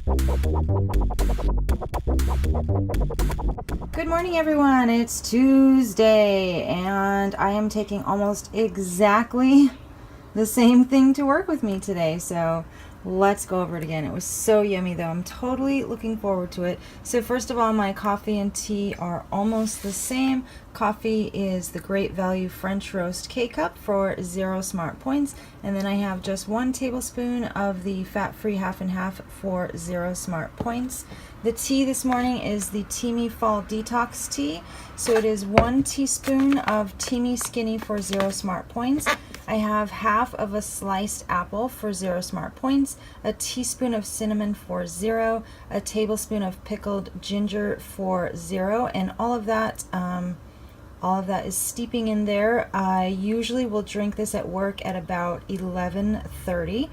Good morning, everyone. It's Tuesday, and I am taking almost exactly the same thing to work with me today. So let's go over it again. It was so yummy, though. I'm totally looking forward to it. So first of all, my coffee and tea are almost the same. Coffee is the Great Value French Roast K-Cup for 0 smart points. And then I have just 1 tablespoon of the fat-free half and half for 0 smart points. The tea this morning is the Teamy Fall Detox Tea. So it is 1 teaspoon of Teamy Skinny for 0 smart points. I have half of a sliced apple for 0 smart points, a teaspoon of cinnamon for 0, a tablespoon of pickled ginger for 0, and all of that is steeping in there. I usually will drink this at work at about 11:30.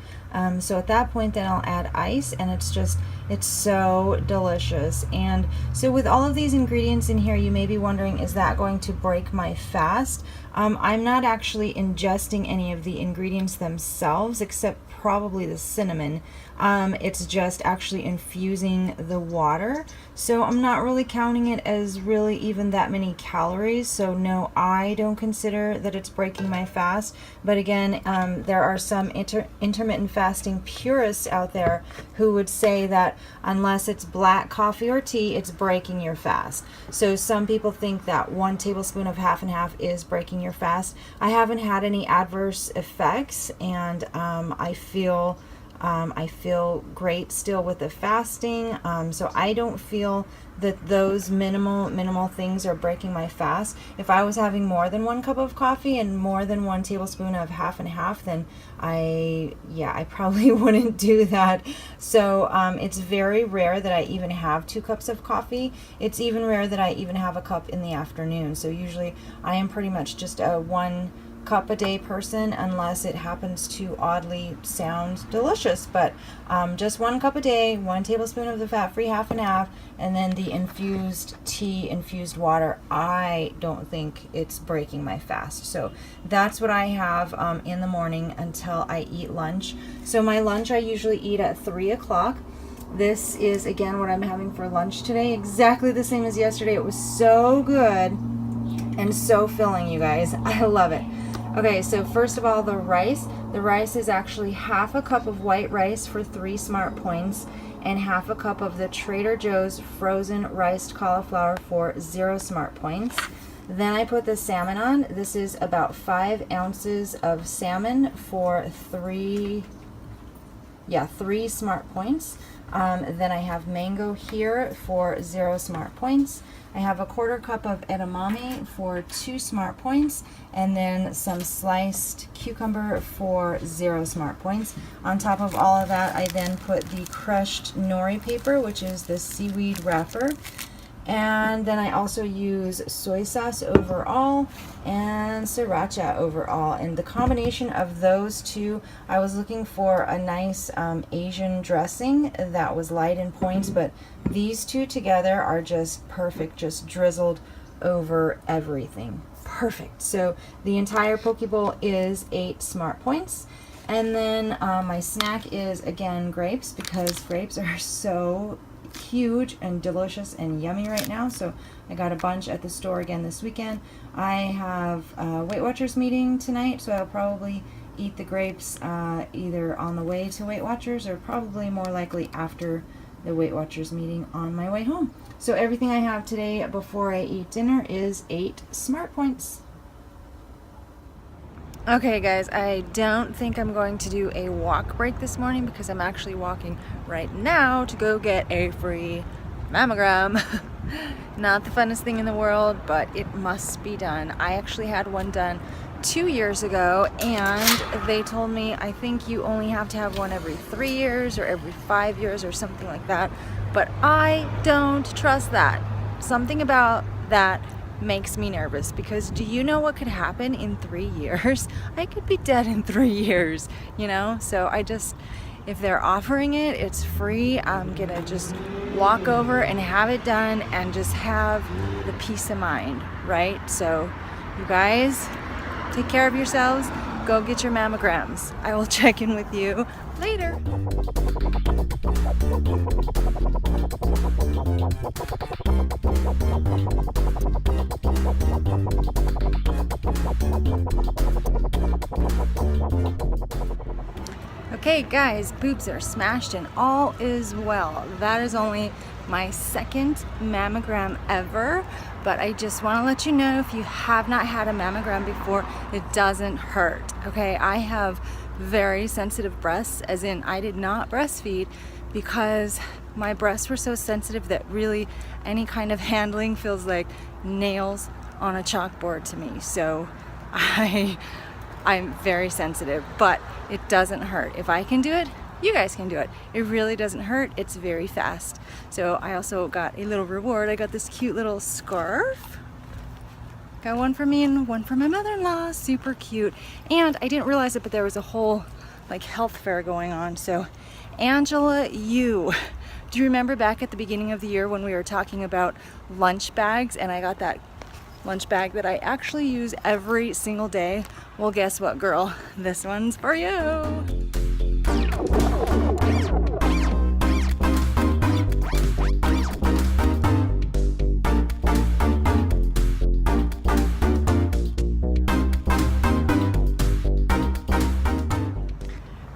So at that point, then I'll add ice, and it's so delicious. And so with all of these ingredients in here, you may be wondering, is that going to break my fast? I'm not actually ingesting any of the ingredients themselves, except probably the cinnamon. It's just actually infusing the water. So I'm not really counting it as really even that many calories. So no, I don't consider that it's breaking my fast. But again, there are some intermittent fasting purists out there who would say that unless it's black coffee or tea, it's breaking your fast. So some people think that 1 tablespoon of half and half is breaking your fast. I haven't had any adverse effects, and I feel great still with the fasting. So I don't feel that those minimal things are breaking my fast. If I was having more than 1 cup of coffee and more than 1 tablespoon of half and half, then I probably wouldn't do that. So it's very rare that I even have 2 cups of coffee. It's even rare that I even have a cup in the afternoon. So usually I am pretty much just a 1 cup a day person, unless it happens to oddly sound delicious. But just 1 cup a day, 1 tablespoon of the fat-free half and half, and then the infused tea, infused water. I don't think it's breaking my fast. So that's what I have in the morning until I eat lunch. So my lunch I usually eat at 3 o'clock. This is again what I'm having for lunch today, exactly the same as yesterday. It was so good and so filling, you guys. I love it. Okay, so first of all, the rice. The rice is actually half a cup of white rice for 3 smart points, and half a cup of the Trader Joe's frozen riced cauliflower for 0 smart points. Then I put the salmon on. This is about 5 ounces of salmon for 3 smart points. Then I have mango here for 0 smart points. I have a 1/4 cup of edamame for 2 smart points, and then some sliced cucumber for 0 smart points. On top of all of that, I then put the crushed nori paper, which is the seaweed wrapper. And then I also use soy sauce overall and sriracha overall. And the combination of those two, I was looking for a nice Asian dressing that was light in points, but these two together are just perfect, just drizzled over everything. Perfect. So the entire poke bowl is 8 smart points. And then my snack is, again, grapes, because grapes are so huge and delicious and yummy right now. So I got a bunch at the store again this weekend. I have a Weight Watchers meeting tonight, so I'll probably eat the grapes either on the way to Weight Watchers or probably more likely after the Weight Watchers meeting on my way home. So everything I have today before I eat dinner is 8 smart points. Okay guys, I don't think I'm going to do a walk break this morning because I'm actually walking right now to go get a free mammogram. Not the funnest thing in the world, but it must be done. I actually had one done 2 years ago, and they told me I think you only have to have one every 3 years or every 5 years or something like that. But I don't trust that. Something about that makes me nervous, because do you know what could happen in 3 years? I could be dead in 3 years, you know? So if they're offering it, it's free. I'm gonna just walk over and have it done and just have the peace of mind, right? So you guys take care of yourselves, go get your mammograms. I will check in with you later. Okay guys, boobs are smashed and all is well. That is only my second mammogram ever, but I just want to let you know, if you have not had a mammogram before, it doesn't hurt. Okay, I have very sensitive breasts, as in I did not breastfeed because my breasts were so sensitive that really any kind of handling feels like nails on a chalkboard to me. So I'm very sensitive, but it doesn't hurt. If I can do it, you guys can do it. It really doesn't hurt. It's very fast. So I also got a little reward. I got this cute little scarf. Got one for me and one for my mother-in-law. Super cute. And I didn't realize it, but there was a whole like health fair going on. So Angela, do you remember back at the beginning of the year when we were talking about lunch bags, and I got that lunch bag that I actually use every single day? Well, guess what, girl? This one's for you.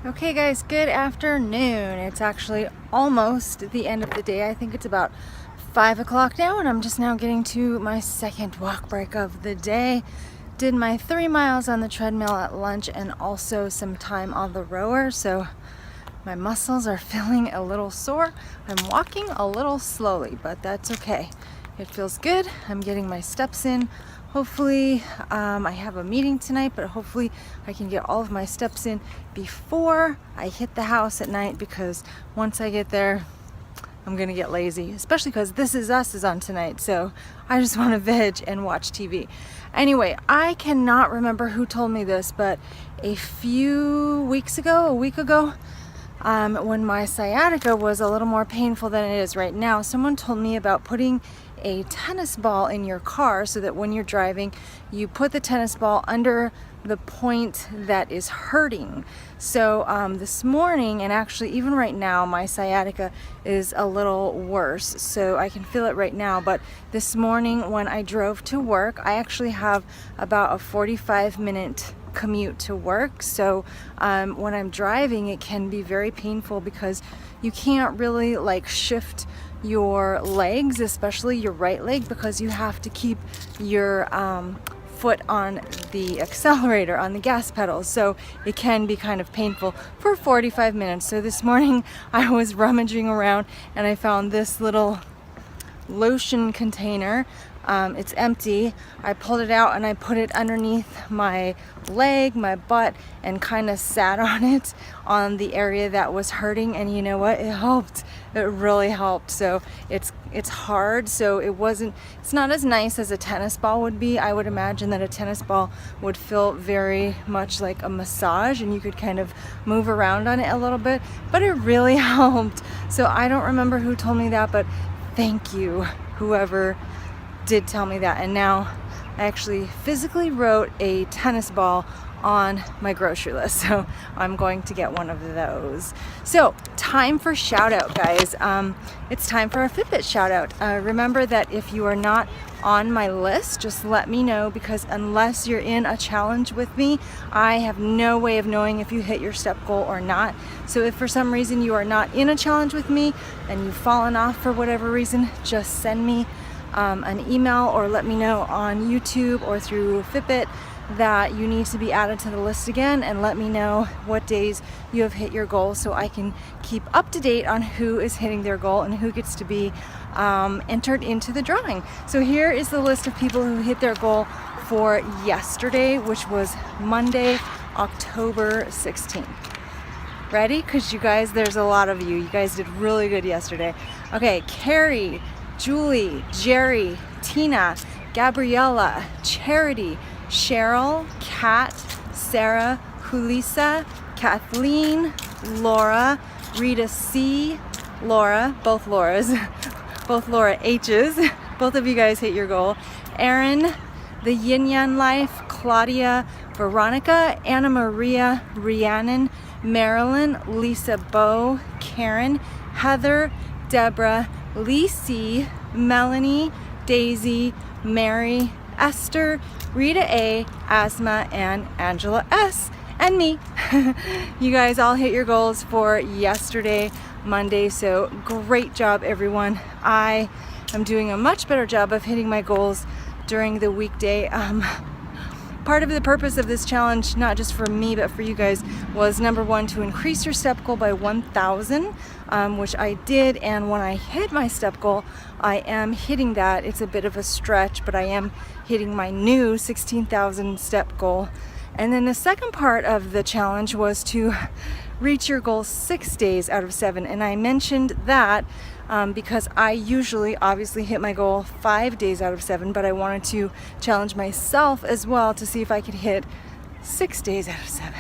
Okay guys, good afternoon. It's actually almost the end of the day. I think it's about 5 o'clock now, and I'm just now getting to my second walk break of the day. Did my 3 miles on the treadmill at lunch and also some time on the rower, so my muscles are feeling a little sore. I'm walking a little slowly, but that's okay. It feels good. I'm getting my steps in. Hopefully, I have a meeting tonight, but hopefully I can get all of my steps in before I hit the house at night, because once I get there, I'm gonna get lazy, especially because This Is Us is on tonight, so I just want to veg and watch TV. Anyway, I cannot remember who told me this, but a week ago, when my sciatica was a little more painful than it is right now, someone told me about putting a tennis ball in your car so that when you're driving, you put the tennis ball under the point that is hurting. So this morning, and actually even right now, my sciatica is a little worse, so I can feel it right now. But this morning when I drove to work, I actually have about a 45-minute commute to work. So when I'm driving, it can be very painful because you can't really like shift your legs, especially your right leg, because you have to keep your foot on the accelerator, on the gas pedal. So it can be kind of painful for 45 minutes. So this morning I was rummaging around and I found this little lotion container. It's empty. I pulled it out and I put it underneath my leg, my butt, and kind of sat on it on the area that was hurting, and you know what? It helped. It really helped. So it's hard, so it's not as nice as a tennis ball would be. I would imagine that a tennis ball would feel very much like a massage and you could kind of move around on it a little bit, but it really helped. So I don't remember who told me that, but thank you, whoever did tell me that. And now I actually physically wrote a tennis ball on my grocery list, so I'm going to get one of those. So time for shout out, guys. It's time for a Fitbit shout out. Remember that if you are not on my list, just let me know, because unless you're in a challenge with me, I have no way of knowing if you hit your step goal or not. So if for some reason you are not in a challenge with me and you've fallen off for whatever reason, just send me an email or let me know on YouTube or through Fitbit that you need to be added to the list again, and let me know what days you have hit your goal so I can keep up to date on who is hitting their goal and who gets to be entered into the drawing. So here is the list of people who hit their goal for yesterday, which was Monday, October 16th. Ready? Because you guys, there's a lot of you. You guys did really good yesterday. Okay, Carrie, Julie, Jerry, Tina, Gabriella, Charity, Cheryl, Kat, Sarah, Julissa, Kathleen, Laura, Rita C, Laura, both Lauras, both Laura H's, both of you guys hit your goal, Erin, The Yin Yang Life, Claudia, Veronica, Anna Maria, Rhiannon, Marilyn, Lisa Bow, Karen, Heather, Deborah, Lee C, Melanie, Daisy, Mary, Esther, Rita A, Asma, and Angela S, and me. You guys all hit your goals for yesterday, Monday, so great job, everyone. I am doing a much better job of hitting my goals during the weekday. Part of the purpose of this challenge, not just for me, but for you guys, was number one, to increase your step goal by 1,000, which I did. And when I hit my step goal, I am hitting that. It's a bit of a stretch, but I am hitting my new 16,000 step goal. And then the second part of the challenge was to reach your goal 6 days out of 7. And I mentioned that because I usually obviously hit my goal 5 days out of 7, but I wanted to challenge myself as well to see if I could hit 6 days out of 7.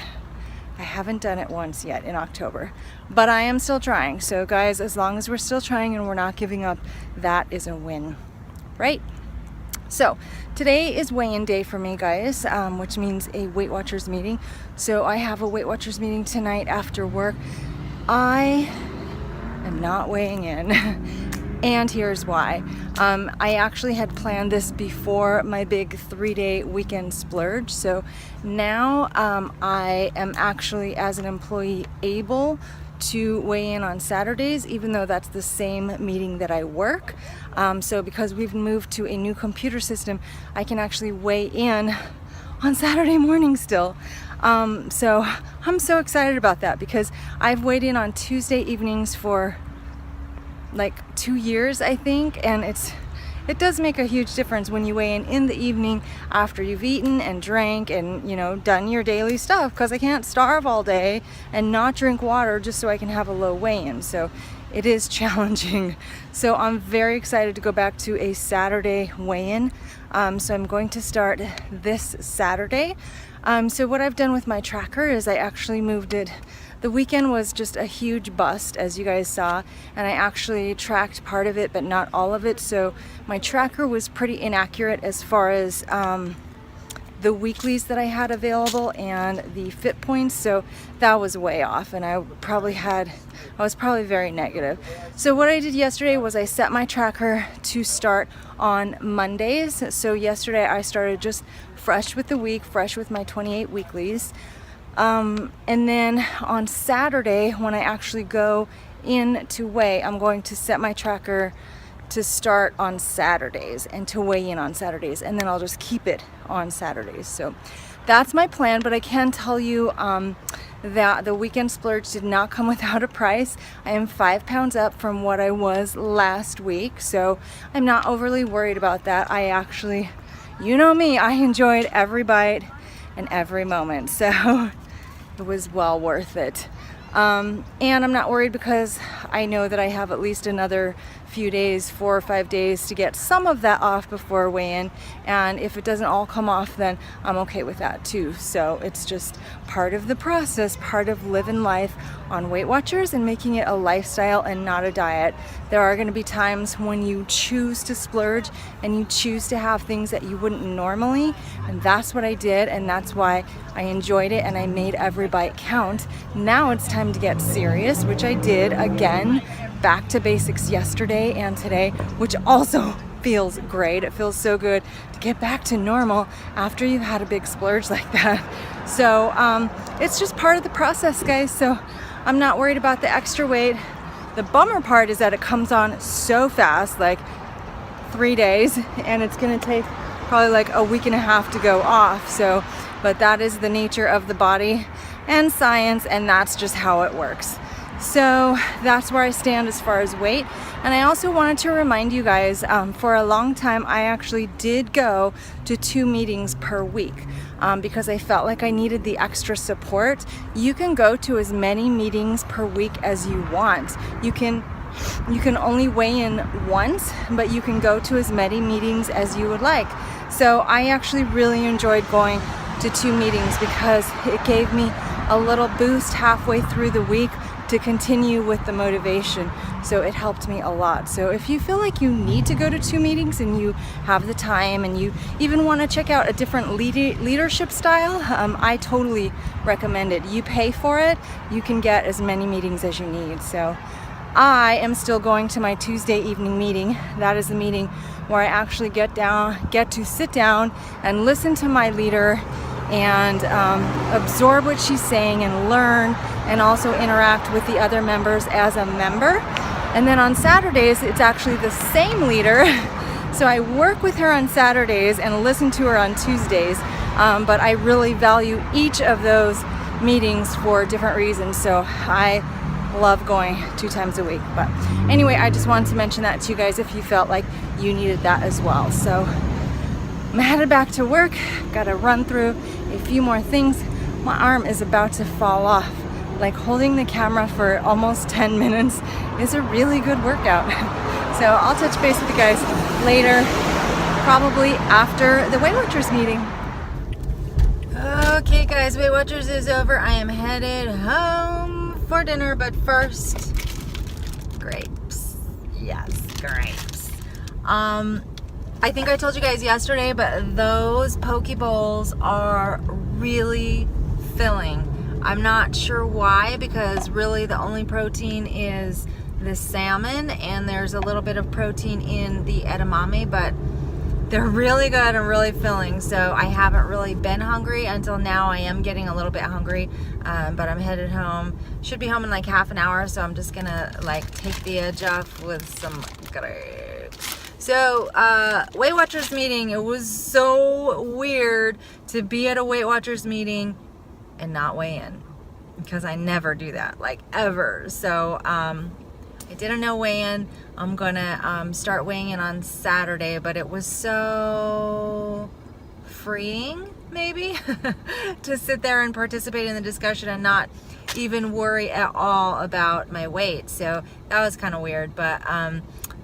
I haven't done it once yet in October, but I am still trying. So guys, as long as we're still trying and we're not giving up, that is a win, right? So today is weigh-in day for me, guys, which means a Weight Watchers meeting. So I have a Weight Watchers meeting tonight after work. I am not weighing in, and here's why. I actually had planned this before my big 3-day weekend splurge. So now I am actually, as an employee, able to weigh in on Saturdays, even though that's the same meeting that I work. So because we've moved to a new computer system, I can actually weigh in on Saturday morning still. So I'm so excited about that because I've weighed in on Tuesday evenings for like 2 years, I think, and it does make a huge difference when you weigh in the evening after you've eaten and drank and, you know, done your daily stuff, because I can't starve all day and not drink water just so I can have a low weigh-in. So it is challenging. So I'm very excited to go back to a Saturday weigh-in. So I'm going to start this Saturday. So what I've done with my tracker is I actually moved it. The weekend was just a huge bust, as you guys saw, and I actually tracked part of it but not all of it. So my tracker was pretty inaccurate as far as the weeklies that I had available and the fit points, so that was way off, and I was probably very negative. So what I did yesterday was I set my tracker to start on Mondays. So yesterday I started just fresh with the week, fresh with my 28 weeklies. And then on Saturday, when I actually go in to weigh, I'm going to set my tracker to start on Saturdays and to weigh in on Saturdays, and then I'll just keep it on Saturdays. So that's my plan, but I can tell you that the weekend splurge did not come without a price. I am 5 pounds up from what I was last week, so I'm not overly worried about that. I actually, you know me, I enjoyed every bite and every moment, so it was well worth it. And I'm not worried because I know that I have at least another few days, 4 or 5 days, to get some of that off before weigh-in, and if it doesn't all come off, then I'm okay with that too. So it's just part of the process, part of living life on Weight Watchers and making it a lifestyle and not a diet. There are going to be times when you choose to splurge and you choose to have things that you wouldn't normally, and that's what I did, and that's why I enjoyed it and I made every bite count. Now it's time to get serious, which I did again, back to basics yesterday and today, which also feels great. It feels so good to get back to normal after you've had a big splurge like that. So it's just part of the process, guys. So I'm not worried about the extra weight. The bummer part is that it comes on so fast, like 3 days, and it's gonna take probably like a week and a half to go off. So, but that is the nature of the body and science, and that's just how it works. So that's where I stand as far as weight. And I also wanted to remind you guys, for a long time I actually did go to 2 meetings per week because I felt like I needed the extra support. You can go to as many meetings per week as you want. You can only weigh in once, but you can go to as many meetings as you would like. So I actually really enjoyed going to 2 meetings because it gave me a little boost halfway through the week to continue with the motivation. So it helped me a lot. So if you feel like you need to go to 2 meetings and you have the time and you even want to check out a different leadership style, I totally recommend it. You pay for it, you can get as many meetings as you need. So I am still going to my Tuesday evening meeting. That is the meeting where I actually get to sit down and listen to my leader and absorb what she's saying and learn, and also interact with the other members as a member. And then on Saturdays, it's actually the same leader. So I work with her on Saturdays and listen to her on Tuesdays. But I really value each of those meetings for different reasons. So I love going 2 times a week. But anyway, I just wanted to mention that to you guys if you felt like you needed that as well. So I'm headed back to work. Gotta run through a few more things. My arm is about to fall off. Like, holding the camera for almost 10 minutes is a really good workout. So I'll touch base with you guys later, probably after the Weight Watchers meeting. Okay guys, Weight Watchers is over. I am headed home for dinner, but first, grapes. Yes, grapes. I think I told you guys yesterday, but those poke bowls are really filling. I'm not sure why, because really the only protein is the salmon, and there's a little bit of protein in the edamame, but they're really good and really filling. So I haven't really been hungry until now. I am getting a little bit hungry, but I'm headed home. Should be home in like half an hour, so I'm just gonna like take the edge off with some grapes. So, Weight Watchers meeting, it was so weird to be at a Weight Watchers meeting and not weigh in, because I never do that, like ever. So, I didn't know weigh in. I'm gonna start weighing in on Saturday, but it was so freeing, maybe, to sit there and participate in the discussion and not even worry at all about my weight. So that was kind of weird, but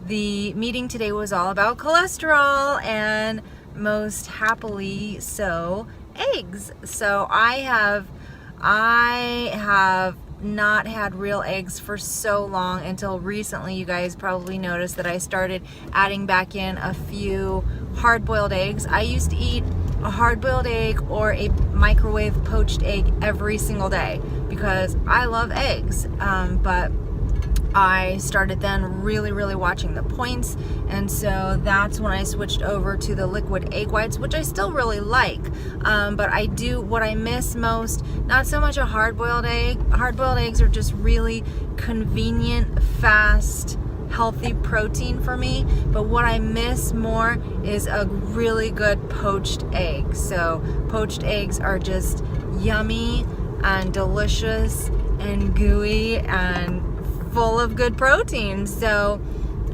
the meeting today was all about cholesterol, and most happily so, eggs. So I have not had real eggs for so long until recently. You guys probably noticed that I started adding back in a few hard-boiled eggs. I used to eat a hard-boiled egg or a microwave poached egg every single day because I love eggs, but I started then really watching the points, and so that's when I switched over to the liquid egg whites, which I still really like, but I do, what I miss most, not so much a hard-boiled egg. Hard-boiled eggs are just really convenient, fast, healthy protein for me, but what I miss more is a really good poached egg. So poached eggs are just yummy and delicious and gooey and full of good protein. So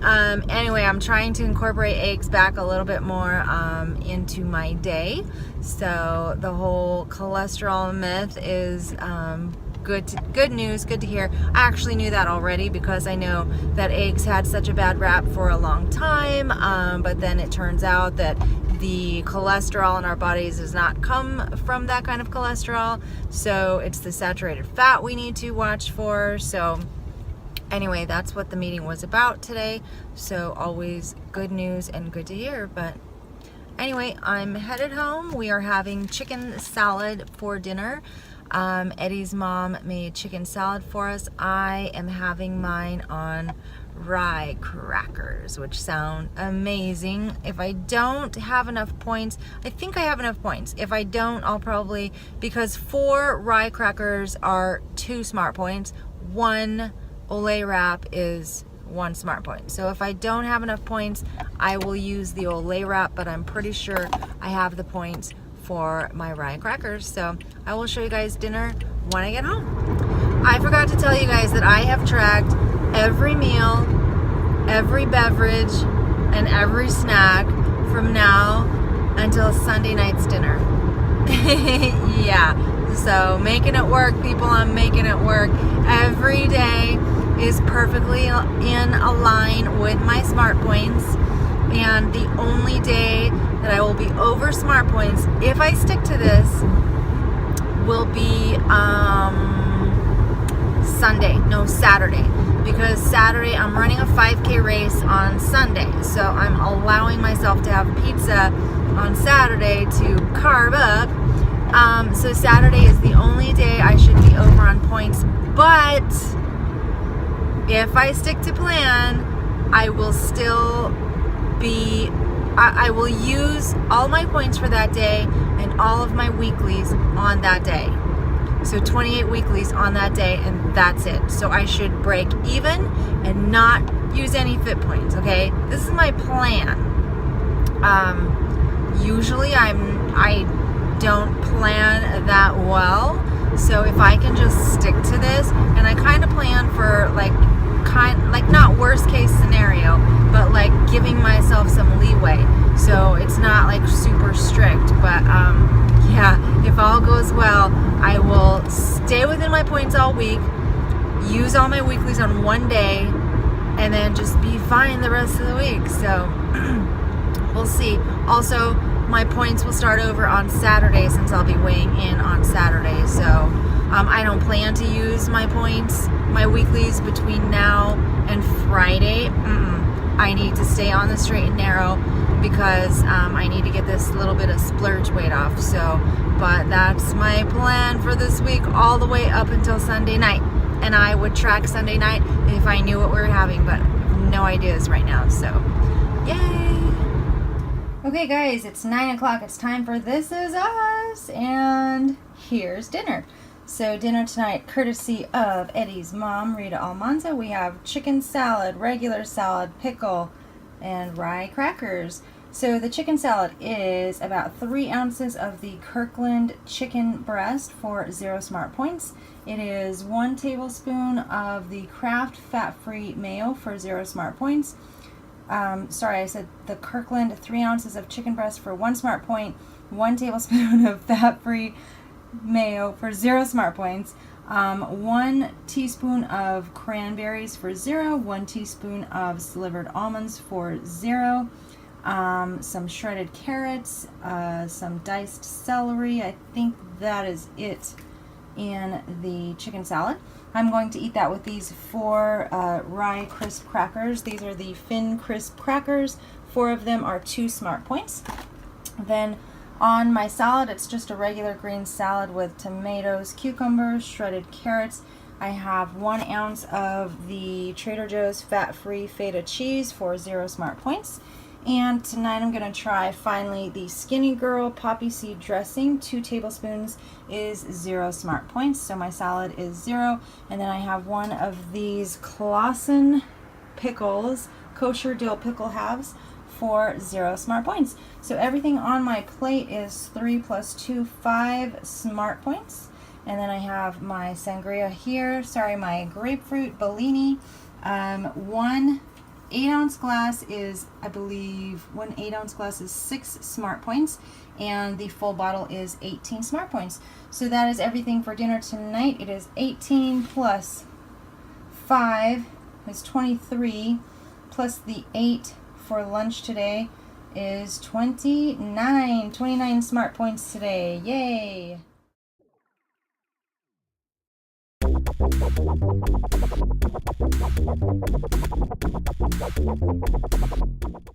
anyway, I'm trying to incorporate eggs back a little bit more into my day. So the whole cholesterol myth is good news, good to hear. I actually knew that already because I know that eggs had such a bad rap for a long time, but then it turns out that the cholesterol in our bodies does not come from that kind of cholesterol, so it's the saturated fat we need to watch for. So anyway, that's what the meeting was about today. So always good news and good to hear. But anyway, I'm headed home. We are having chicken salad for dinner. Eddie's mom made chicken salad for us. I am having mine on rye crackers, which sound amazing. If I don't have enough points, I think I have enough points. If I don't, I'll probably, because 4 rye crackers are 2 smart points, 1 Olay wrap is 1 smart point. So if I don't have enough points, I will use the Olay wrap, but I'm pretty sure I have the points for my rye crackers. So I will show you guys dinner when I get home. I forgot to tell you guys that I have tracked every meal, every beverage, and every snack from now until Sunday night's dinner. Yeah, so making it work, people. I'm making it work. Every day is perfectly in a line with my smart points, and the only day that I will be over smart points, if I stick to this, will be Sunday, no Saturday, because Saturday I'm running a 5K race on Sunday, so I'm allowing myself to have pizza on Saturday to carb up. So Saturday is the only day I should be over on points, but if I stick to plan, I will still be, I will use all my points for that day and all of my weeklies on that day. So 28 weeklies on that day, and that's it. So I should break even and not use any fit points, okay? This is my plan. Usually I don't plan that well. So if I can just stick to this, and I kind of plan for like not worst case scenario, but like giving myself some leeway. So it's not like super strict, but yeah, if all goes well, I will stay within my points all week, use all my weeklies on one day, and then just be fine the rest of the week. So we'll see. Also, my points will start over on Saturday since I'll be weighing in on Saturday. So I don't plan to use my points, my weeklies between now and Friday. I need to stay on the straight and narrow because I need to get this little bit of splurge weight off. So, but that's my plan for this week all the way up until Sunday night. And I would track Sunday night if I knew what we were having, but no ideas right now. So, yay! Okay guys, it's 9 o'clock. It's time for This Is Us, and here's dinner. So dinner tonight, courtesy of Eddie's mom, Rita Almanza, we have chicken salad, regular salad, pickle, and rye crackers. So the chicken salad is about 3 ounces of the Kirkland chicken breast for 0 smart points. It is 1 tablespoon of the Kraft fat-free mayo for 0 smart points. Sorry, I said the Kirkland 3 ounces of chicken breast for 1 smart point, 1 tablespoon of fat-free mayo for 0 smart points, 1 teaspoon of cranberries for 0, 1 teaspoon of slivered almonds for 0, some shredded carrots, some diced celery. I think that is it in the chicken salad. I'm going to eat that with these 4 rye crisp crackers. These are the Finn crisp crackers. 4 of them are 2 smart points. Then on my salad, it's just a regular green salad with tomatoes, cucumbers, shredded carrots. I have 1 ounce of the Trader Joe's fat-free feta cheese for 0 smart points. And tonight I'm going to try finally the Skinny Girl poppy seed dressing. 2 tablespoons is 0 smart points. So my salad is 0. And then I have 1 of these Clausen pickles, kosher dill pickle halves for 0 smart points. So everything on my plate is 3 plus 2, 5 smart points. And then I have my sangria here, my grapefruit Bellini. 1 8-ounce glass is, I believe, 1 8-ounce glass is 6 smart points, and the full bottle is 18 smart points. So that is everything for dinner tonight. It is 18 plus 5 is 23, plus the 8 for lunch today is 29 smart points today. Yay!